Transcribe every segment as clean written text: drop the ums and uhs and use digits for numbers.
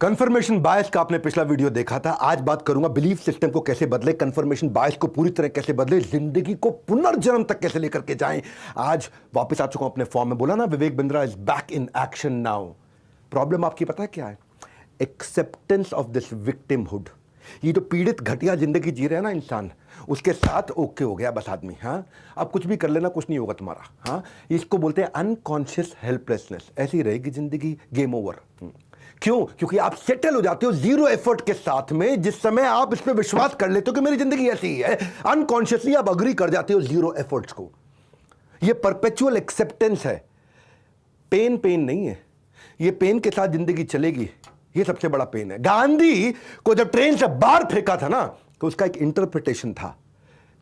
Confirmation bias का आपने पिछला वीडियो देखा था। आज बात करूंगा बिलीफ सिस्टम को कैसे बदले, कंफर्मेशन बायस को पूरी तरह कैसे बदले, जिंदगी को पुनर्जन्म तक कैसे लेकर के जाएं। आज वापस आ चुका हूं अपने फॉर्म में। बोला ना, Vivek Bindra is back in action now. Problem आपकी पता है क्या है? Acceptance of this victimhood. ये जो पीड़ित घटिया जिंदगी जी रहे हैं ना इंसान, उसके साथ ओके हो गया बस आदमी। हाँ, अब कुछ भी कर लेना, कुछ नहीं होगा तुम्हारा। हाँ, इसको बोलते हैं अनकॉन्शियस हेल्पलेसनेस। ऐसी रहेगी जिंदगी, गेम ओवर। क्यों? क्योंकि आप सेटल हो जाते हो जीरो एफर्ट के साथ में। जिस समय आप इस पे विश्वास कर लेते हो कि मेरी जिंदगी ऐसी ही है, अनकॉन्शियसली आप अग्री कर जाते हो जीरो एफर्ट्स को। ये परपेचुअल एक्सेप्टेंस है। पेन नहीं है, ये पेन के साथ जिंदगी चलेगी। ये सबसे बड़ा पेन है। गांधी को जब ट्रेन से बाहर फेंका था ना, तो उसका एक इंटरप्रिटेशन था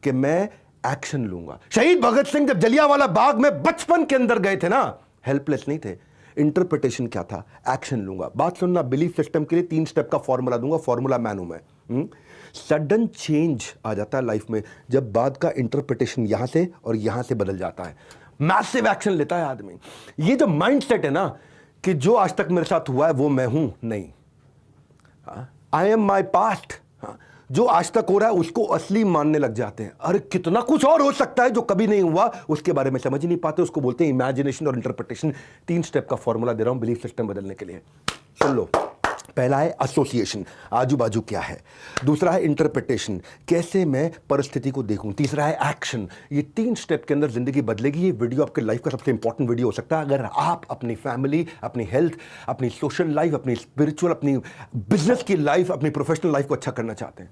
कि मैं एक्शन लूंगा। शहीद भगत सिंह जब जलियांवाला बाग में बचपन के अंदर गए थे ना, हेल्पलेस नहीं थे। इंटरप्रिटेशन क्या था? एक्शन लूंगा। बात सुनना, बिलीफ सिस्टम के लिए 3 स्टेप का फॉर्मूला दूंगा। फॉर्मूला मैन हूं मैं। सडन चेंज आ जाता है लाइफ में जब बात का इंटरप्रिटेशन यहां से और यहां से बदल जाता है। मैसिव एक्शन लेता है आदमी। ये जो माइंडसेट है ना कि जो आज तक मेरे साथ हुआ है वो मैं हूं, नहीं। I am my past. जो आज तक हो रहा है उसको असली मानने लग जाते हैं। अरे कितना कुछ और हो सकता है जो कभी नहीं हुआ, उसके बारे में समझ ही नहीं पाते। उसको बोलते हैं इमेजिनेशन और इंटरप्रिटेशन। 3 स्टेप का फॉर्मूला दे रहा हूं बिलीफ सिस्टम बदलने के लिए। सुन लो। पहला है एसोसिएशन, आजू बाजू क्या है। दूसरा है इंटरप्रिटेशन, कैसे मैं परिस्थिति को देखूं। तीसरा है एक्शन। ये 3 स्टेप के अंदर जिंदगी बदलेगी। ये वीडियो आपके लाइफ का सबसे इंपॉर्टेंट वीडियो हो सकता है अगर आप अपनी फैमिली, अपनी हेल्थ, अपनी सोशल लाइफ, अपनी स्पिरिचुअल, अपनी बिजनेस की लाइफ, अपनी प्रोफेशनल लाइफ को अच्छा करना चाहते हैं।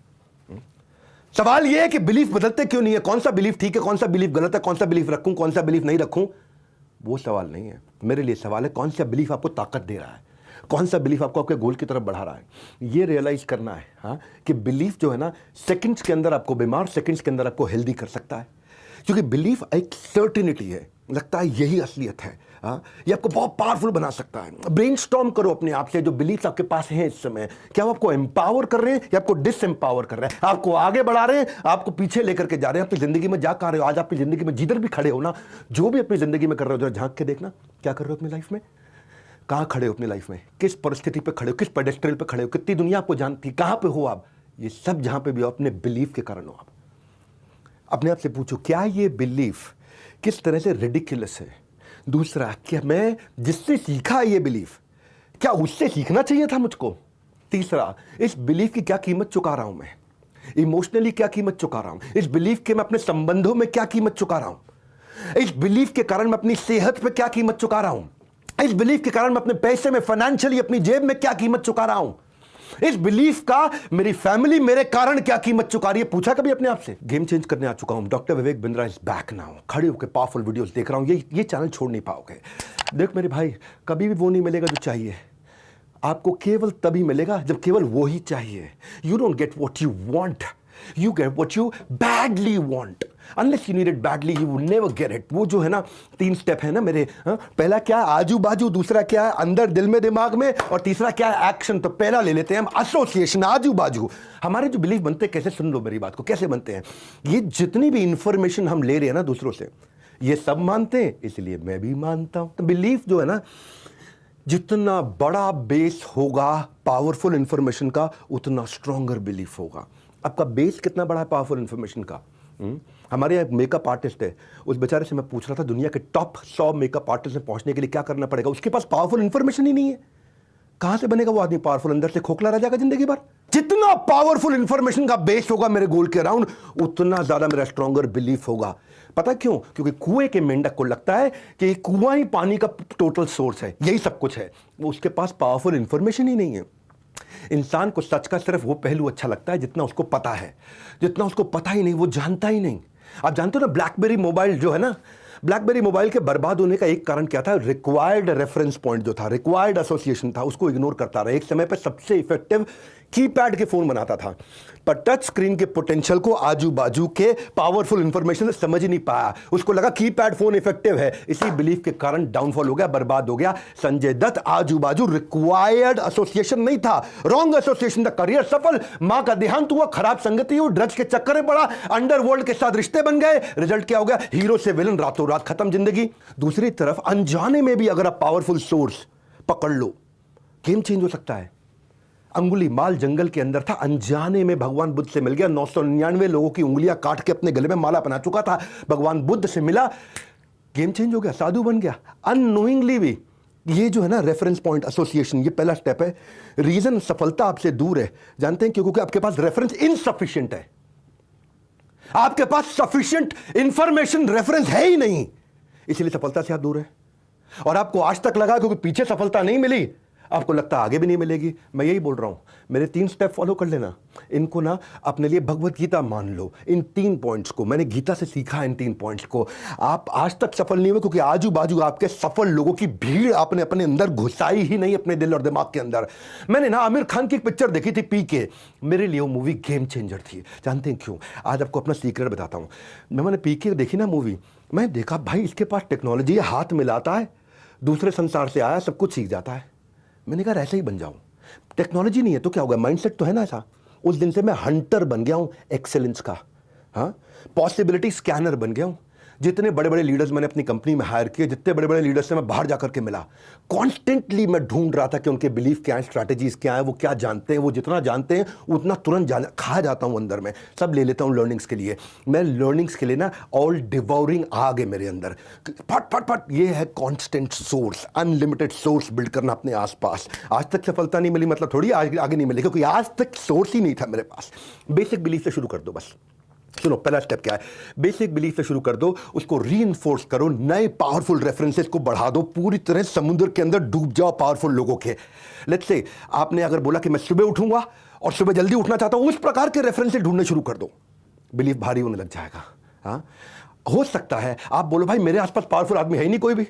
सवाल यह है कि बिलीफ बदलते क्यों नहीं है? कौन सा बिलीफ ठीक है, कौन सा बिलीफ गलत है, कौन सा बिलीफ रखूं, कौन सा बिलीफ नहीं रखूं? वो सवाल नहीं है मेरे लिए। सवाल है कौन सा बिलीफ आपको ताकत दे रहा है, कौन सा बिलीफ आपको आपके गोल की तरफ बढ़ा रहा है। ये रियलाइज करना है। हाँ, कि बिलीफ जो है ना, सेकंड्स के अंदर आपको बीमार, सेकंड्स के अंदर आपको हेल्दी कर सकता है। क्योंकि बिलीफ एक सर्टेनिटी है, लगता है यही असलियत है। हाँ, ये आपको बहुत पावरफुल बना सकता है। ब्रेनस्टॉर्म करो अपने आप से, जो बिलीफ आपके पास हैं इस समय, क्या वो आपको एम्पावर कर रहे हैं या आपको डिसएम्पावर कर रहे हैं? आपको आगे बढ़ा रहे हैं, आपको पीछे लेकर के जा रहे हैं? अपनी जिंदगी में जा रहे हो? आज आपकी जिंदगी में जिधर भी खड़े हो ना, जो भी अपनी जिंदगी में कर रहे हो, जरा झांक के देखना, क्या कर रहे हो अपनी लाइफ में, कहां खड़े हो अपनी लाइफ में, किस परिस्थिति पे खड़े हो, किस पेडेस्ट्रल पे खड़े हो, कितनी दुनिया आपको जानती, कहां पे हो आप। ये सब जहां पे भी हो, अपने बिलीफ के कारण हो। आप अपने आप से पूछो, क्या ये बिलीफ किस तरह से रिडिकुलस है? दूसरा, क्या मैं जिससे सीखा ये बिलीफ, क्या उससे सीखना चाहिए था मुझको? तीसरा, इस बिलीफ की क्या कीमत चुका रहा हूं मैं? इमोशनली क्या कीमत चुका रहा हूं? इस बिलीफ के मैं अपने संबंधों में क्या कीमत चुका रहा हूं? इस बिलीफ के कारण मैं अपनी सेहत पे क्या कीमत चुका रहा हूं? इस बिलीफ के कारण मैं अपने पैसे में, फाइनेंशियली, अपनी जेब में क्या कीमत चुका रहा हूं? इस बिलीफ का मेरी फैमिली मेरे कारण क्या कीमत चुका रही है? पूछा कभी अपने आप से? गेम चेंज करने आ चुका हूं। Doctor Vivek Bindra is back now. खड़े होकर पावरफुल वीडियोस देख रहा हूं। ये चैनल छोड़ नहीं पाओगे। देख मेरे भाई, कभी भी वो नहीं मिलेगा जो चाहिए आपको। केवल तभी मिलेगा जब केवल वो ही चाहिए। You don't get what you want, you get what you badly want. Unless you need it badly, you will never get it. वो जो है ना 3 स्टेप है ना मेरे। पहला क्या है? आजू बाजू। दूसरा क्या है? अंदर, दिल में, दिमाग में। और तीसरा क्या है? एक्शन। तो पहला ले लेते हैं हम, एसोसिएशन, आजू बाजू। हमारे जो बिलीफ बनते हैं, कैसे, सुन लो मेरी बात को, कैसे बनते हैं। ये जितनी भी इंफॉर्मेशन हम ले रहे हैं ना दूसरों से, ये सब मानते हैं, इसलिए मैं भी मानता हूं। तो बिलीफ जो है ना, जितना बड़ा बेस होगा पावरफुल इंफॉर्मेशन का, उतना स्ट्रॉन्गर बिलीफ होगा। आपका बेस कितना बड़ा है पावरफुल इंफॉर्मेशन का? हमारे यहाँ एक मेकअप आर्टिस्ट है, उस बेचारे से मैं पूछ रहा था दुनिया के टॉप 100 मेकअप आर्टिस्ट में पहुंचने के लिए क्या करना पड़ेगा। उसके पास पावरफुल इंफॉर्मेशन ही नहीं है। कहां से बनेगा वो आदमी पावरफुल? अंदर से खोखला रह जाएगा जिंदगी भर। जितना पावरफुल इंफॉर्मेशन का बेस होगा मेरे गोल के अराउंड, उतना ज्यादा मेरा स्ट्रॉन्गर बिलीफ होगा। पता क्यों? क्योंकि कुएं के मेंढक को लगता है कि कुआं ही पानी का टोटल सोर्स है, यही सब कुछ है। वो उसके पास पावरफुल इंफॉर्मेशन ही नहीं है। इंसान को सच का सिर्फ वो पहलू अच्छा लगता है जितना उसको पता है। जितना उसको पता ही नहीं, वो जानता ही नहीं। आप जानते हो ना, ब्लैकबेरी मोबाइल जो है ना, ब्लैकबेरी मोबाइल के बर्बाद होने का एक कारण क्या था? रिक्वायर्ड रेफरेंस पॉइंट जो था, रिक्वायर्ड एसोसिएशन था, उसको इग्नोर करता रहा। एक समय पर सबसे इफेक्टिव कीपैड के फोन बनाता था, पर टच स्क्रीन के पोटेंशियल को, आजू बाजू के पावरफुल इंफॉर्मेशन से समझ ही नहीं पाया। उसको लगा कीपैड फोन इफेक्टिव है, इसी बिलीफ के कारण डाउनफॉल हो गया, बर्बाद हो गया। संजय दत्त आजू बाजू रिक्वायर्ड एसोसिएशन नहीं था, रॉन्ग एसोसिएशन था। करियर सफल, मां का देहांत हुआ, खराब संगति हुई, ड्रग्स के चक्कर में पड़ा, अंडरवर्ल्ड के साथ रिश्ते बन गए। रिजल्ट क्या हो गया? हीरो से विलन, रातों रात खत्म जिंदगी। दूसरी तरफ अनजाने में भी अगर आप पावरफुल सोर्स पकड़ लो, गेम चेंज हो सकता है। अंगुली माल जंगल के अंदर था, अनजाने में भगवान बुद्ध से मिल गया। 999 लोगों की उंगलियां काट के अपने गले में माला बना चुका था, भगवान बुद्ध से मिला, गेम चेंज हो गया, साधु बन गया अननोइंगली भी। ये जो है ना रेफरेंस पॉइंट एसोसिएशन, ये पहला स्टेप है। रीजन सफलता आपसे दूर है, जानते हैं क्यों? क्योंकि आपके पास रेफरेंस इनसफिशिएंट है, आपके पास सफिशिएंट इंफॉर्मेशन रेफरेंस है ही नहीं, इसलिए सफलता से आप दूर है। और आपको आज तक लगा क्योंकि पीछे सफलता नहीं मिली, आपको लगता आगे भी नहीं मिलेगी। मैं यही बोल रहा हूं, मेरे 3 स्टेप फॉलो कर लेना, इनको ना अपने लिए भगवत गीता मान लो। इन 3 पॉइंट्स को मैंने गीता से सीखा है, इन 3 पॉइंट्स को। आप आज तक सफल नहीं हुए क्योंकि आजू बाजू आपके सफल लोगों की भीड़ आपने अपने अंदर घुसाई ही नहीं, अपने दिल और दिमाग के अंदर। मैंने ना आमिर खान की एक पिक्चर देखी थी पीके, मेरे लिए वो मूवी गेम चेंजर थी। जानते हैं क्यों? आज आपको अपना सीक्रेट बताता हूं। मैंने पीके देखी ना मूवी, मैं देखा भाई इसके पास टेक्नोलॉजी है, हाथ मिलाता है, दूसरे संसार से आया, सब कुछ सीख जाता है। मैंने कहा ऐसे ही बन जाऊं, टेक्नोलॉजी नहीं है तो क्या होगा, माइंडसेट तो है ना ऐसा। उस दिन से मैं हंटर बन गया हूं एक्सेलेंस का, हाँ, पॉसिबिलिटी स्कैनर बन गया हूं। जितने बड़े बड़े लीडर्स मैंने अपनी कंपनी में हायर किए, जितने बड़े बड़े लीडर्स से मैं बाहर जाकर के मिला, कॉन्स्टेंटली मैं ढूंढ रहा था कि उनके बिलीफ क्या है, स्ट्रैटेजीज क्या है, वो क्या जानते हैं। वो जितना जानते हैं उतना तुरंत खा जाता हूं अंदर में, सब ले लेता हूं लर्निंग्स के लिए। मैं लर्निंग्स के लिए ना ऑल डिवोरिंग आ गए मेरे अंदर, फट फट फट। ये है constant source, unlimited source build करना अपने आसपास। आज तक सफलता नहीं मिली मतलब थोड़ी आगे नहीं मिली, क्योंकि आज तक सोर्स ही नहीं था मेरे पास। बेसिक बिलीफ से शुरू कर दो बस। सुनो, पहला स्टेप क्या है? बेसिक बिलीफ से शुरू कर दो, उसको रीइंफोर्स करो, नए पावरफुल रेफरेंसेस को बढ़ा दो, पूरी तरह समुद्र के अंदर डूब जाओ पावरफुल लोगों के। लेट्स से आपने अगर बोला कि मैं सुबह उठूंगा और सुबह जल्दी उठना चाहता हूं, उस प्रकार के रेफरेंसेस ढूंढने शुरू कर दो, बिलीफ भारी होने लग जाएगा। हाँ, हो सकता है आप बोलो भाई मेरे आसपास पावरफुल आदमी है ही नहीं कोई भी।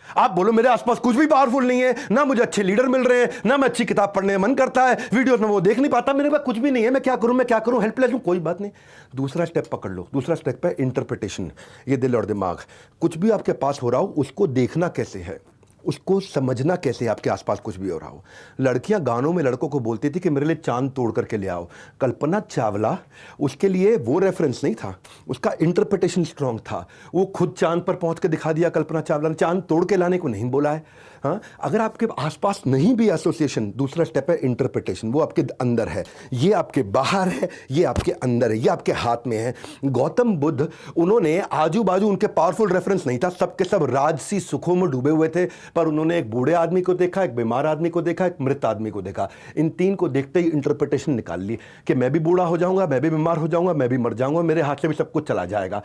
आप बोलो मेरे आसपास कुछ भी पावरफुल नहीं है, ना मुझे अच्छे लीडर मिल रहे हैं, ना मैं अच्छी किताब पढ़ने मन करता है, वीडियोस में वो देख नहीं पाता, मेरे पास कुछ भी नहीं है, मैं क्या करूं, हेल्पलेस हूं। कोई बात नहीं, दूसरा स्टेप पकड़ लो। दूसरा स्टेप है इंटरप्रिटेशन। ये दिल और दिमाग, कुछ भी आपके पास हो रहा हो उसको देखना कैसे है, उसको समझना कैसे है। आपके आसपास कुछ भी हो रहा हो, लड़कियां गानों में लड़कों को बोलती थी कि मेरे लिए चांद तोड़ करके ले आओ। कल्पना चावला, उसके लिए वो रेफरेंस नहीं था, उसका इंटरप्रिटेशन स्ट्रांग था। वो खुद चांद पर पहुंच के दिखा दिया कल्पना चावला ने, चांद तोड़ के लाने को नहीं बोला है। हाँ, अगर आपके आसपास नहीं भी एसोसिएशन, दूसरा स्टेप है इंटरप्रिटेशन। वो आपके अंदर है, ये आपके बाहर है, ये आपके अंदर है, ये आपके हाथ में है। गौतम बुद्ध, उन्होंने आजू बाजू उनके पावरफुल रेफरेंस नहीं था, सबके सब राजसी सुखों में डूबे हुए थे, पर उन्होंने एक बूढ़े आदमी को देखा, एक बीमार आदमी को देखा, एक मृत आदमी को देखा। इन 3 को देखते ही इंटरप्रिटेशन निकाल ली कि मैं भी बूढ़ा हो जाऊंगा, मैं भी बीमार हो जाऊंगा, मैं भी मर जाऊंगा, मेरे हाथ से भी सब कुछ चला जाएगा।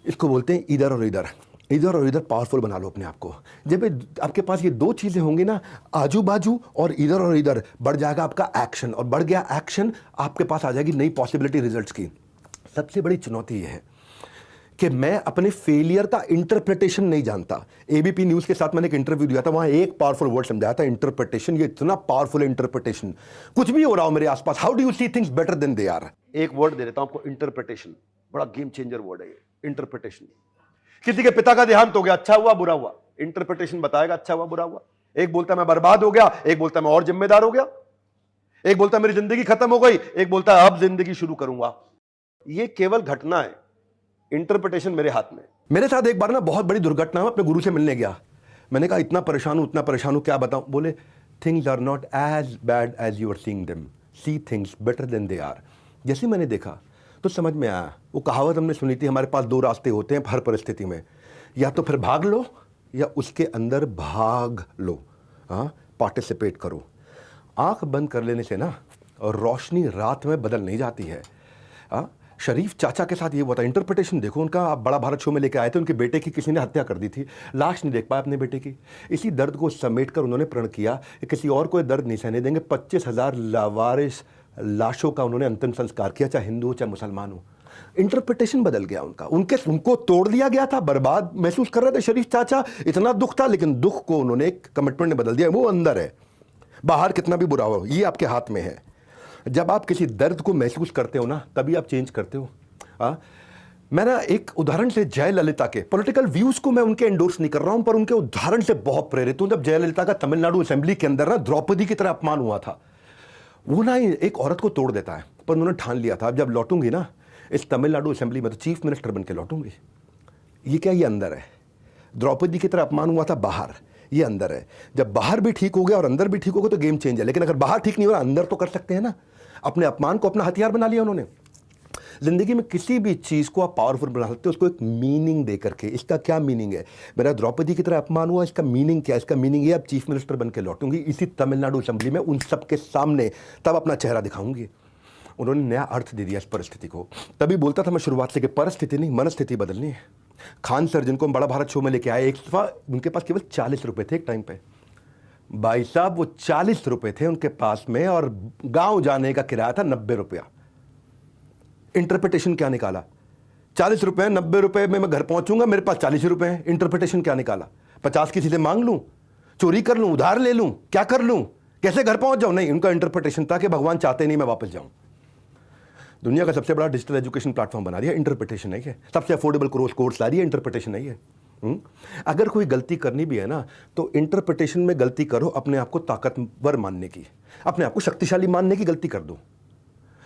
इसको बोलते हैं इधर और इधर। इधर और इधर पावरफुल बना लो अपने आप को। जब आपके पास ये 2 चीजें होंगी ना, आजू बाजू और इधर, बढ़ जाएगा आपका एक्शन, और बढ़ गया एक्शन, आपके पास आ जाएगी नई पॉसिबिलिटी रिजल्ट्स की। सबसे बड़ी चुनौती यह है कि मैं अपने फेलियर का इंटरप्रिटेशन नहीं जानता। एबीपी न्यूज के साथ मैंने एक इंटरव्यू दिया था, वहां एक पावरफुल वर्ड समझाया था, इंटरप्रिटेशन। ये इतना पावरफुल है इंटरप्रिटेशन। कुछ भी हो रहा हो मेरे आसपास, how do you see things better than they are. एक वर्ड दे देता हूं आपको, इंटरप्रिटेशन। बड़ा गेम चेंजर वर्ड है ये, इंटरप्रिटेशन। किसी के पिता का देहांत हो गया, अच्छा हुआ बुरा हुआ, इंटरप्रिटेशन बताएगा अच्छा हुआ बुरा हुआ। एक बोलता है मैं बर्बाद हो गया, एक बोलता है मैं और जिम्मेदार हो गया, एक बोलता है मेरी जिंदगी खत्म हो गई, एक बोलता है अब जिंदगी शुरू करूंगा। ये केवल घटना है, इंटरप्रिटेशन मेरे हाथ में। मेरे साथ एक बार ना बहुत बड़ी दुर्घटना, मैं अपने गुरु से मिलने गया। मैंने कहा इतना परेशान हूं, क्या बताऊं। बोले things are not as bad as you are seeing them, see things better than they are. जैसे मैंने देखा तो समझ में आया, वो कहावत हमने सुनी थी, हमारे पास 2 रास्ते होते हैं हर परिस्थिति में, या तो फिर भाग लो या उसके अंदर भाग लो। हाँ, पार्टिसिपेट करो। आंख बंद कर लेने से ना और रोशनी रात में बदल नहीं जाती है। हाँ, शरीफ चाचा के साथ ये हुआ था। इंटरप्रिटेशन देखो उनका, बड़ा भारत शो में लेके आए थे, उनके बेटे की किसी ने हत्या कर दी थी, लाश नहीं देख पाया अपने बेटे की। इसी दर्द को समेट कर उन्होंने प्रण किया कि किसी और को दर्द नहीं सहने देंगे। 25,000 लावारिस लाशों का उन्होंने अंतिम संस्कार किया, चाहे हिंदू हो चाहे मुसलमान हो। इंटरप्रिटेशन बदल गया उनका, उनको तोड़ दिया गया था, बर्बाद महसूस कर रहे थे शरीफ चाचा, इतना दुख था, लेकिन दुख को उन्होंने एक कमिटमेंट में बदल दिया। वो अंदर है, बाहर कितना भी बुरा हो, ये आपके हाथ में है। जब आप किसी दर्द को महसूस करते हो ना, तभी आप चेंज करते हो। मैं ना एक उदाहरण से, जयललिता के पॉलिटिकल व्यूज को मैं उनके एंडोर्स नहीं कर रहा हूं, पर उनके उदाहरण से बहुत प्रेरित हूं। जब जयललिता का तमिलनाडु असेंबली के अंदर ना द्रौपदी की तरह अपमान हुआ था, वो ना एक औरत को तोड़ देता है, पर उन्होंने ठान लिया था अब जब लौटूंगी ना इस तमिलनाडु असेंबली में तो चीफ मिनिस्टर बन के लौटूंगी। ये क्या, ये अंदर है। द्रौपदी की तरह अपमान हुआ था बाहर, ये अंदर है। जब बाहर भी ठीक हो गया और अंदर भी ठीक हो गया तो गेम चेंज है। लेकिन अगर बाहर ठीक नहीं हो रहा, अंदर तो कर सकते हैं ना। अपने अपमान को अपना हथियार बना लिया उन्होंने। जिंदगी में किसी भी चीज को आप पावरफुल बना सकते हो, उसको एक मीनिंग दे करके। इसका क्या मीनिंग है? मेरा द्रौपदी की तरह अपमान हुआ, इसका मीनिंग क्या है? इसका मीनिंग ये, आप चीफ मिनिस्टर बन के लौटूंगी इसी तमिलनाडु असेंबली में उन सबके सामने, तब अपना चेहरा दिखाऊंगी। उन्होंने नया अर्थ दे दिया इस परिस्थिति को। तभी बोलता था मैं शुरुआत से कि परिस्थिति नहीं, मनस्थिति बदलनी है। खान सर, जिनको हम बड़ा भारत शो में लेके आए, एक दफा उनके पास केवल 40 रुपए थे एक टाइम पे। भाई साहब, वो 40 रुपए थे उनके पास में, और गांव जाने का किराया था 90 रुपया। इंटरप्रिटेशन क्या निकाला? 40 रुपए, 90 रुपए में मैं घर पहुंचूंगा, मेरे पास 40 रुपए हैं। इंटरप्रिटेशन क्या निकाला? 50 किसी से मांग लूं, चोरी कर लूं, उधार ले लूं, क्या कर लूं, कैसे घर पहुंच जाऊं? नहीं, उनका इंटरप्रिटेशन था कि भगवान चाहते नहीं मैं वापस जाऊं। दुनिया का सबसे बड़ा डिजिटल एजुकेशन प्लेटफॉर्म बना दिया, इंटरप्रिटेशन नहीं है। सबसे अफोर्डेबल कोर्स ला दिया, इंटरप्रिटेशन नहीं है। अगर कोई गलती करनी भी है ना, तो इंटरप्रिटेशन में गलती करो, अपने आप को ताकतवर मानने की, अपने आप को शक्तिशाली मानने की गलती कर दो।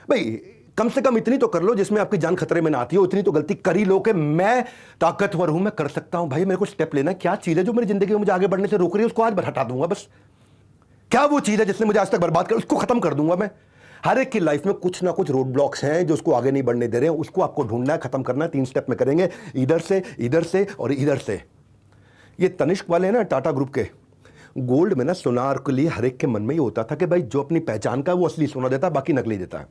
भाई कम से कम इतनी तो कर लो जिसमें आपकी जान खतरे में ना आती हो। इतनी तो गलती कर ही लो कि मैं ताकतवर हूं, मैं कर सकता हूं। भाई मेरे को स्टेप लेना है, क्या चीज है जो मेरी जिंदगी में मुझे आगे बढ़ने से रोक रही है, उसको आज हटा दूंगा बस। क्या वो चीज है जिसने मुझे आज तक बर्बाद कर, उसको खत्म कर दूंगा मैं। हर एक की लाइफ में कुछ ना कुछ रोड ब्लॉक्स हैं जो उसको आगे नहीं बढ़ने दे रहे हैं, उसको आपको ढूंढना है, खत्म करना है। 3 स्टेप में करेंगे, इधर से और इधर से। ये तनिष्क वाले हैं ना, टाटा ग्रुप के, गोल्ड में ना सोनार के लिए हर एक के मन में ये होता था कि भाई जो अपनी पहचान का वो असली सोना देता है, बाकी नकली देता है।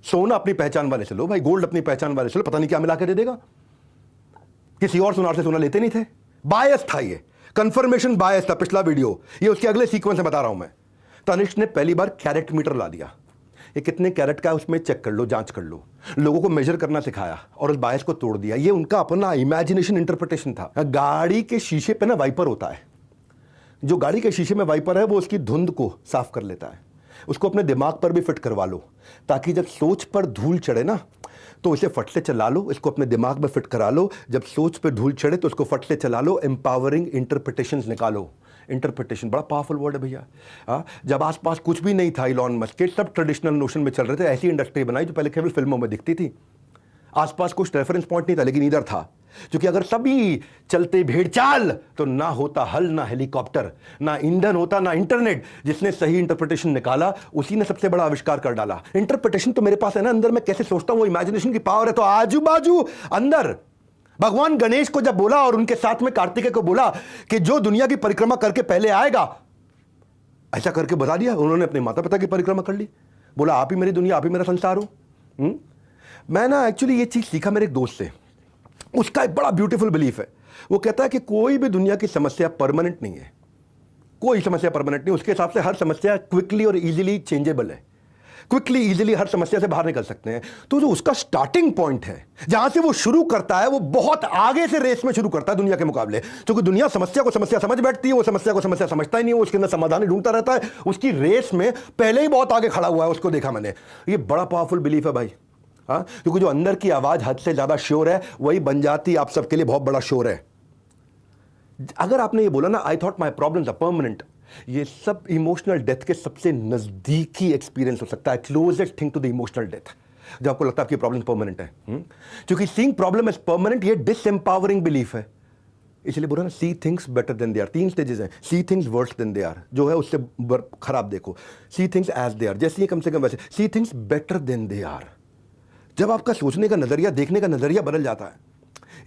सोना अपनी पहचान वाले से लो भाई, गोल्ड अपनी पहचान वाले से लो, पता नहीं क्या मिला के दे देगा। किसी और सोनार से सोना लेते नहीं थे। बायस था ये, कंफर्मेशन बायस था। पिछला वीडियो, ये उसके अगले सीक्वेंस में बता रहा हूं मैं। तनिष्क ने पहली बार कैरेट मीटर ला दिया। ये कितने कैरेट का है उसमें चेक कर लो, जांच कर लो। लोगों को मेजर करना सिखाया और उस बायस को तोड़ दिया। ये उनका अपना इमेजिनेशन, इंटरप्रिटेशन था। गाड़ी के शीशे पे ना वाइपर होता है। जो गाड़ी के शीशे में वाइपर है वो उसकी धुंध को साफ कर लेता है। उसको अपने दिमाग पर भी फिट करवा लो, ताकि जब सोच पर धूल चढ़े ना तो इसे फट से चला लो। इसको अपने दिमाग में फिट करा लो, जब सोच पर धूल चढ़े तो उसको फट से चला लो। एम्पावरिंग इंटरप्रिटेशंस निकालो। इंटरप्रिटेशन बड़ा पावरफुल वर्ड है भैया। जब आसपास कुछ भी नहीं था, इलॉन मस्क के सब ट्रेडिशनल नोशन में चल रहे थे, ऐसी इंडस्ट्री बनाई जो पहले केवल फिल्मों में दिखती थी। आसपास कुछ रेफरेंस पॉइंट नहीं था, लेकिन इधर था। क्योंकि अगर सभी चलते भेड़ चाल तो ना होता हल, ना हेलीकॉप्टर, ना ईंधन होता, ना इंटरनेट। जिसने सही इंटरप्रिटेशन निकाला उसी ने सबसे बड़ा आविष्कार कर डाला। इंटरप्रिटेशन तो मेरे पास है ना, अंदर मैं कैसे सोचता हूं, वो इमेजिनेशन की पावर है। तो आजू बाजू अंदर भगवान गणेश को जब बोला और उनके साथ में कार्तिकेय को बोला कि जो दुनिया की परिक्रमा करके पहले आएगा, ऐसा करके बता दिया। उन्होंने अपने माता पिता की परिक्रमा कर ली, बोला आप ही मेरी दुनिया, आप ही मेरा संसार हो। मैं ना एक्चुअली ये चीज सीखा मेरे एक दोस्त से। उसका एक बड़ा ब्यूटीफुल बिलीफ है। वो कहता है कि कोई भी दुनिया की समस्या परमानेंट नहीं है। कोई समस्या परमानेंट नहीं। उसके हिसाब से हर समस्या क्विकली और इजीली चेंजेबल है। क्विकली इजीली हर समस्या से बाहर निकल सकते हैं। तो जो उसका स्टार्टिंग पॉइंट है, जहां से वो शुरू करता है, वो बहुत आगे से रेस में शुरू करता है दुनिया के मुकाबले। क्योंकि दुनिया समस्या को समस्या समझ बैठती है, वो समस्या को समस्या समझता ही नहीं, वो उसके अंदर समाधान ढूंढता रहता है। उसकी रेस में पहले ही बहुत आगे खड़ा हुआ है, उसको देखा मैंने। ये बड़ा पावरफुल बिलीफ है भाई। हाँ, क्योंकि जो अंदर की आवाज हद से ज्यादा श्योर है, वही बन जाती आप सबके लिए बहुत बड़ा श्योर है। अगर आपने ये बोला ना, I thought my problems are permanent, ये सब इमोशनल डेथ के सबसे नजदीकी एक्सपीरियंस हो सकता है, closest thing to the emotional death, जब आपको लगता है आपकी प्रॉब्लम परमानेंट है। क्योंकि सीइंग प्रॉब्लम एज परमानेंट ये डिसएम्पावरिंग बिलीफ है। इसलिए बोला ना, see things better than they are. 3 stages हैं। See things worse than they are, जो है उससे खराब देखो। See things as they are, जैसे कम से कम वैसे। See things better than they are, जब आपका सोचने का नजरिया, देखने का नजरिया बदल जाता है।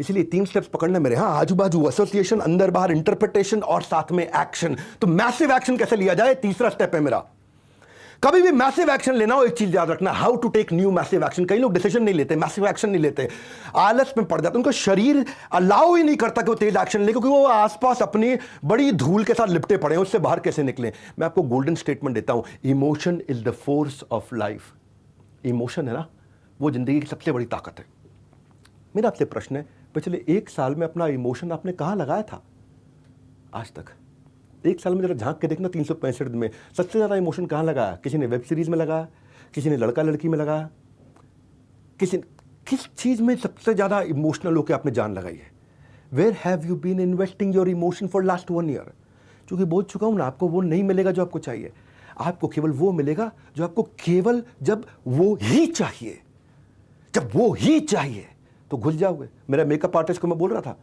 इसलिए 3 स्टेप्स पकड़ना मेरे। हाँ, आजू बाजू एसोसिएशन, अंदर बाहर इंटरप्रिटेशन और साथ में एक्शन। तो मैसिव एक्शन कैसे लिया जाए, तीसरा स्टेप है मेरा। कभी भी मैसिव एक्शन लेना हो, एक चीज याद रखना, how to take new massive action. कई लोग डिसीजन नहीं लेते, मैसिव एक्शन नहीं लेते, आलस में पड़ जाते। उनका शरीर अलाउ ही नहीं करता कि वो तेज एक्शन ले, क्योंकि वो आसपास अपनी बड़ी धूल के साथ लिपटे पड़े हैं। उससे बाहर कैसे निकले? मैं आपको गोल्डन स्टेटमेंट देता हूं, emotion is the force of life. Emotion है ना, वो जिंदगी की सबसे बड़ी ताकत है। मेरा आपसे प्रश्न है, पिछले 1 साल में अपना इमोशन आपने कहां लगाया था आज तक? 1 साल में जरा झांक के देखना, 365 दिन में सबसे ज्यादा इमोशन कहां लगाया? किसी ने वेब सीरीज में लगाया, किसी ने लड़का लड़की में लगाया, किस चीज में सबसे ज्यादा इमोशनल होकर आपने जान लगाई है? Where have you been investing your emotion for last 1 year? क्योंकि बोल चुका हूं ना, आपको वो नहीं मिलेगा जो आपको चाहिए। आपको केवल वो मिलेगा जो आपको केवल जब वो ही चाहिए। जब वो ही चाहिए तो घुल जाओगे। मेरा मेकअप आर्टिस्ट को मैं बोल रहा था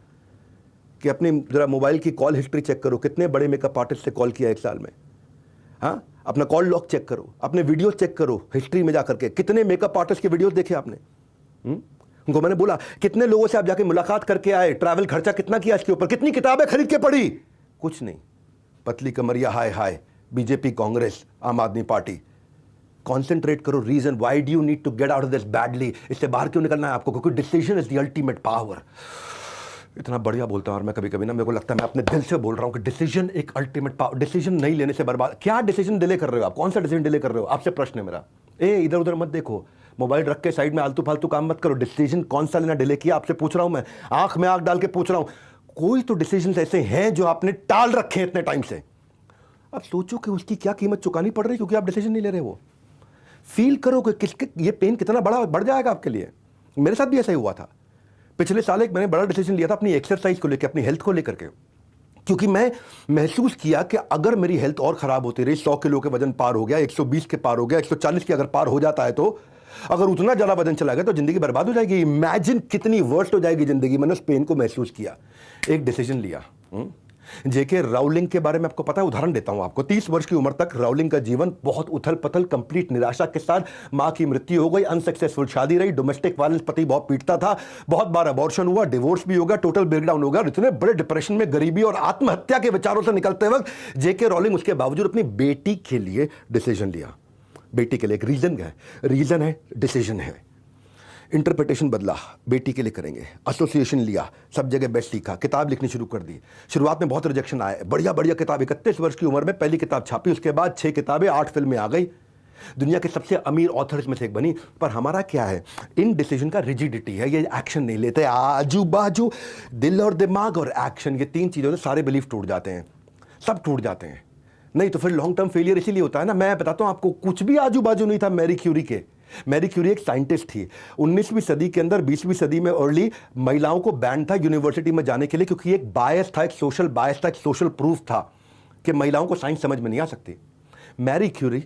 कि अपनी जरा मोबाइल की कॉल हिस्ट्री चेक करो, कितने बड़े मेकअप आर्टिस्ट से कॉल किया एक साल में। हाँ, अपना कॉल लॉग चेक करो, अपने वीडियो चेक करो हिस्ट्री में जाकर के, कितने मेकअप आर्टिस्ट के वीडियोस देखे आपने। उनको मैंने बोला कितने लोगों से आप जाके मुलाकात करके आए, ट्रैवल खर्चा कितना किया इसके ऊपर, कितनी किताबें खरीद के पढ़ी, कुछ नहीं। पतली कमरिया, हाय हाय, BJP, Congress, Aam Aadmi Party. Concentrate करो, reason why do you need to get out of this badly, इससे बाहर क्यों निकलना है आपको, क्योंकि decision is the ultimate power. इतना बढ़िया बोलता हूं और मैं कभी कभी ना, मेरे को लगता है मैं अपने दिल से बोल रहा हूं कि डिसीजन एक अल्टीमेट पावर। डिसीजन नहीं लेने से बर्बाद। क्या डिसीजन डिले कर रहे हो आप, कौन सा डिसीजन डिले कर रहे हो, आपसे प्रश्न है मेरा। इधर उधर मत देखो, मोबाइल रख के साइड में आलतू फालतू काम मत करो। डिसीजन कौन सा लेना डिले किया, आपसे पूछ रहा हूं मैं, आंख में आंख डाल के पूछ रहा हूं। कोई तो डिसीजन ऐसे हैं जो आपने टाल रखे हैं इतने टाइम से। अब सोचो कि उसकी क्या कीमत चुकानी पड़ रही है क्योंकि आप डिसीजन नहीं ले रहे हो। फील करो कि किसके ये पेन कितना बड़ा बढ़ जाएगा आपके लिए। मेरे साथ भी ऐसा ही हुआ था। पिछले साल एक मैंने बड़ा डिसीजन लिया था अपनी एक्सरसाइज को लेकर, अपनी हेल्थ को लेकर के, क्योंकि मैं महसूस किया कि अगर मेरी हेल्थ और खराब होती रही, 100 किलो के वजन पार हो गया, 120 के पार हो गया, 140 के अगर पार हो जाता है, तो अगर उतना ज्यादा वजन चला गया तो जिंदगी बर्बाद हो जाएगी। इमेजिन कितनी वर्स्ट हो जाएगी जिंदगी। मैंने उस पेन को महसूस किया, एक डिसीजन लिया। जेके राउलिंग के बारे में आपको पता है, उदाहरण देता हूं आपको। 30 वर्ष की उम्र तक राउलिंग का जीवन बहुत उथल पथल, कंप्लीट निराशा के साथ। मां की मृत्यु हो गई, अनसक्सेसफुल शादी रही, डोमेस्टिक वायलेंस, पति बहुत पीटता था, बहुत बार अबॉर्शन हुआ, डिवोर्स भी हो गया, टोटल ब्रेकडाउन हो गया। इतने बड़े डिप्रेशन में, गरीबी और आत्महत्या के विचारों से निकलते वक्त जेके राउलिंग उसके बावजूद अपनी बेटी के लिए डिसीजन लिया। बेटी के लिए एक रीजन है, डिसीजन है। इंटरप्रिटेशन बदला, बेटी के लिए करेंगे। एसोसिएशन लिया, सब जगह बेस्ट सीखा, किताब लिखनी शुरू कर दी। शुरुआत में बहुत रिजेक्शन आया, बढ़िया बढ़िया किताब। 31 वर्ष की उम्र में पहली किताब छापी, उसके बाद 6 किताबें, 8 फिल्में आ गई, दुनिया के सबसे अमीर ऑथर्स में से एक बनी। पर हमारा क्या है, इन डिसीजन का रिजिडिटी है, ये एक्शन नहीं लेते। आजू बाजू दिल और दिमाग और एक्शन, ये 3 चीज़ों से सारे बिलीफ टूट जाते हैं, सब टूट जाते हैं। नहीं तो फिर लॉन्ग टर्म फेलियर इसीलिए होता है ना। मैं बताता हूं आपको, कुछ भी आजू बाजू नहीं था मैरी क्यूरी के। मैरी क्यूरी एक साइंटिस्ट थी। 19वीं सदी के अंदर, 20वीं सदी में अर्ली, महिलाओं को बैन था यूनिवर्सिटी में जाने के लिए, क्योंकि एक बायस था, एक सोशल बायस था, एक सोशल प्रूफ था कि महिलाओं को साइंस समझ में नहीं आ सकती। मैरी क्यूरी,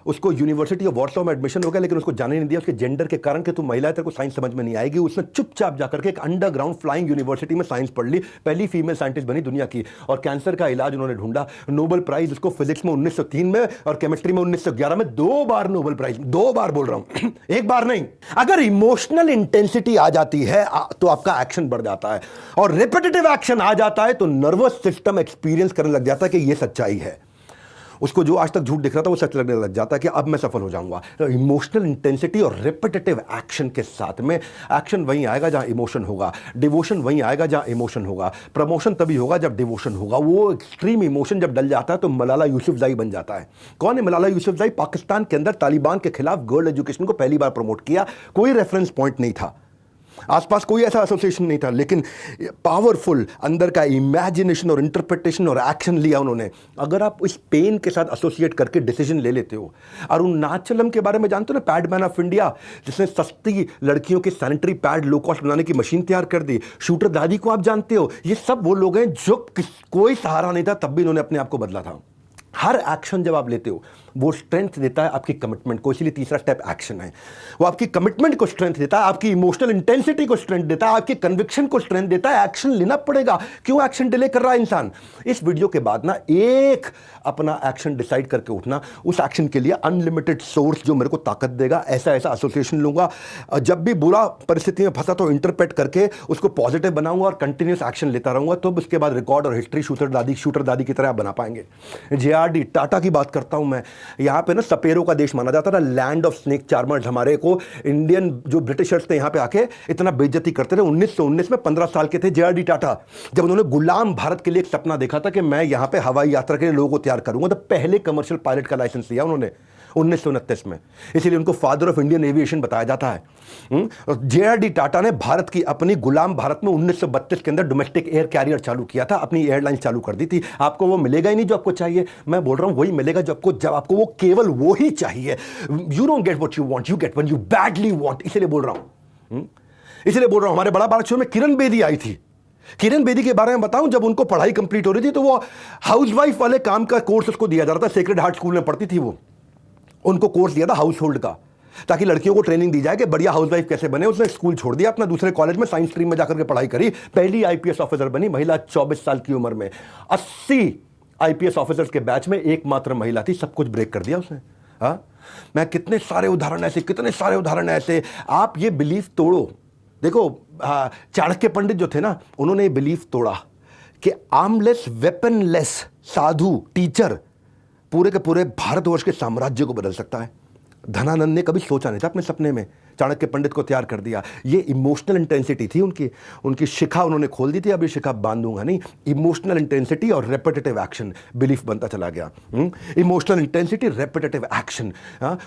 उसको यूनिवर्सिटी ऑफ वॉर्सो में एडमिशन हो गया, लेकिन उसको जाने नहीं दिया उसके जेंडर के कारण कि तू महिला है, तेरे को साइंस समझ में नहीं आएगी। उसने चुपचाप जाकर के एक अंडरग्राउंड फ्लाइंग यूनिवर्सिटी में साइंस पढ़ ली, पहली फीमेल साइंटिस्ट बनी दुनिया की। और कैंसर का इलाज उन्होंने ढूंढा। नोबेल प्राइज उसको फिजिक्स में 1903 में और केमिस्ट्री में 1911 में, 2 बार नोबेल प्राइज, 2 बार बोल रहा हूं, एक बार नहीं। अगर इमोशनल इंटेंसिटी आ जाती है तो आपका एक्शन बढ़ जाता है, और रिपीटेटिव एक्शन आ जाता है तो नर्वस सिस्टम एक्सपीरियंस करने लग जाता है कि यह सच्चाई है। उसको जो आज तक झूठ दिख रहा था वो सच लगने लग जाता है कि अब मैं सफल हो जाऊंगा। तो इमोशनल इंटेंसिटी और रिपीटेटिव एक्शन के साथ में, एक्शन वहीं आएगा जहां इमोशन होगा, डिवोशन वहीं आएगा जहां इमोशन होगा, प्रमोशन तभी होगा जब डिवोशन होगा। वो एक्सट्रीम इमोशन जब डल जाता है तो मलाला यूसुफजई बन जाता है। कौन है मलाला यूसुफजई? पाकिस्तान के अंदर तालिबान के खिलाफ गर्ल एजुकेशन को पहली बार प्रमोट किया। कोई रेफरेंस पॉइंट नहीं था, आसपास कोई ऐसा एसोसिएशन नहीं था, लेकिन पावरफुल अंदर का इमेजिनेशन और इंटरप्रिटेशन और एक्शन लिया उन्होंने। अगर आप इस पेन के साथ एसोसिएट करके डिसीजन ले लेते हो। अरुणाचलम के बारे में जानते हो ना, पैड मैन ऑफ इंडिया, जिसने सस्ती लड़कियों के सैनिटरी पैड लो कॉस्ट बनाने की मशीन तैयार कर दी। शूटर दादी को आप जानते हो। ये सब वो लोग हैं जो कोई सहारा नहीं था तब भी इन्होंने अपने आप को बदला था। हर एक्शन जब आप लेते हो वो स्ट्रेंथ देता है आपकी कमिटमेंट को, इसलिए तीसरा स्टेप एक्शन है। वो आपकी कमिटमेंट को स्ट्रेंथ देता है, आपकी इमोशनल इंटेंसिटी को स्ट्रेंथ देता है, आपकी कन्विक्शन को स्ट्रेंथ देता है। एक्शन लेना पड़ेगा। क्यों एक्शन डिले कर रहा है इंसान? इस वीडियो के बाद ना एक अपना एक्शन डिसाइड करके उठना। उस एक्शन के लिए अनलिमिटेड सोर्स जो मेरे को ताकत देगा, ऐसा ऐसा एसोसिएशन लूंगा। जब भी बुरा परिस्थिति में फंसा तो इंटरप्रेट करके उसको पॉजिटिव बनाऊंगा और कंटिन्यूस एक्शन लेता रहूंगा। तो उसके बाद रिकॉर्ड और हिस्ट्री शूटर दादी की तरह आप बना पाएंगे। JRD टाटा की बात करता हूं मैं। यहां पे ना सपेरों का देश माना जाता था, लैंड ऑफ स्नेक चार्मर्स। हमारे को इंडियन जो ब्रिटिशर्स थे यहां पे आके इतना बेइज्जती करते थे। 1919 में 15 साल के थे JRD टाटा, जब उन्होंने गुलाम भारत के लिए एक सपना देखा था कि मैं यहां पे हवाई यात्रा के लिए लोगों को तैयार करूंगा, तो पहले कमर्शियल पायलट का लाइसेंस लिया उन्होंने 1929 में। इसीलिए उनको फादर ऑफ इंडियन एविएशन बताया जाता है। JRD टाटा ने भारत की अपनी गुलाम भारत में 1932 के अंदर डोमेस्टिक एयर कैरियर चालू किया था, अपनी एयरलाइन चालू कर दी थी। आपको वो मिलेगा ही नहीं जो आपको चाहिए। मैं बोल रहा हूं वही मिलेगा जब आपको वो केवल वो ही चाहिए। You don't get what you want, you get when you badly want. इसलिए बोल रहा हूं हमारे बड़ा बात शो में किरण बेदी आई थी। किरण बेदी के बारे में बताऊं, जब उनको पढ़ाई कंप्लीट हो रही थी तो वो हाउसवाइफ वाले काम का कोर्स उसको दिया जा रहा था। सेक्रेड हार्ट स्कूल में पढ़ती थी वो, उनको कोर्स दिया था हाउस होल्ड का। ताकि लड़कियों को ट्रेनिंग दी जाए कि बढ़िया हाउसवाइफ कैसे बने। उसने स्कूल छोड़ दिया अपना, दूसरे कॉलेज में साइंस स्ट्रीम में जाकर के पढ़ाई करी, पहली आईपीएस ऑफिसर बनी महिला 24 साल की उम्र में। 80 आईपीएस ऑफिसर्स के बैच में एकमात्र महिला थी, सब कुछ ब्रेक कर दिया उसने। हाँ, मैं कितने सारे उदाहरण ऐसे। आप ये बिलीफ तोड़ो। देखो चाणक्य पंडित जो थे ना, उन्होंने ये बिलीफ तोड़ा कि आर्मलेस वेपनलेस साधु टीचर पूरे के पूरे भारतवर्ष के साम्राज्य को बदल सकता है। धनानंद ने कभी सोचा नहीं था, अपने सपने में चाणक्य पंडित को तैयार कर दिया। ये इमोशनल इंटेंसिटी थी उनकी शिखा उन्होंने खोल दी थी। अब ये शिखा बांधूंगा नहीं। इमोशनल इंटेंसिटी और रेपिटेटिव एक्शन बिलीफ बनता चला गया। इमोशनल इंटेंसिटी, रेपिटेटिव एक्शन,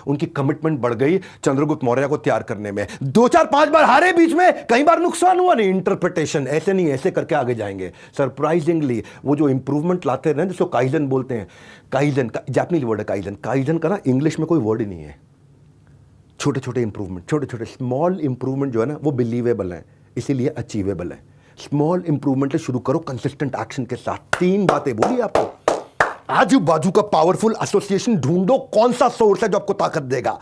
उनकी कमिटमेंट बढ़ गई चंद्रगुप्त मौर्य को तैयार करने में। 2 4 5 बार हारे, बीच में कई बार नुकसान हुआ नहीं। इंटरप्रिटेशन ऐसे नहीं, ऐसे करके आगे जाएंगे। सरप्राइजिंगली वो जो इंप्रूवमेंट लाते रहे, जिसको काइजन बोलते हैं, काइजन का जापानीज वर्ड है काइजन। काइजन का ना इंग्लिश में कोई वर्ड ही नहीं है। छोटे छोटे इंप्रूवमेंट, छोटे छोटे स्मॉल इंप्रूवमेंट जो है ना, वो बिलीवेबल है, इसीलिए अचीवेबल है। स्मॉल इंप्रूवमेंट से शुरू करो, कंसिस्टेंट एक्शन के साथ। 3 बातें बोली आपको। आजू बाजू का पावरफुल एसोसिएशन ढूंढो, कौन सा सोर्स है जो आपको ताकत देगा।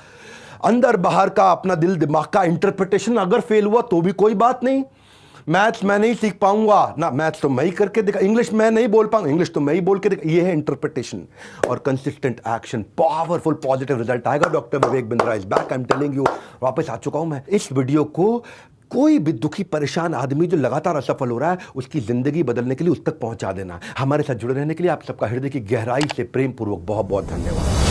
अंदर बाहर का अपना दिल दिमाग का इंटरप्रिटेशन अगर फेल हुआ तो भी कोई बात नहीं। मैथ्स मैं नहीं सीख पाऊंगा ना, मैथ्स तो मैं ही करके दिखा। इंग्लिश मैं नहीं बोल पाऊंगा, इंग्लिश तो मैं ही बोल के दिखा। ये है इंटरप्रिटेशन और consistent action. Powerful positive result आएगा। Doctor Vivek Bindra is back. I am telling you, वापस आ चुका हूं मैं। इस वीडियो को कोई भी दुखी परेशान आदमी जो लगातार असफल हो रहा है, उसकी जिंदगी बदलने के लिए उस तक पहुंचा देना। हमारे साथ जुड़े रहने के लिए आप सबका हृदय की गहराई से प्रेम पूर्वक बहुत बहुत धन्यवाद।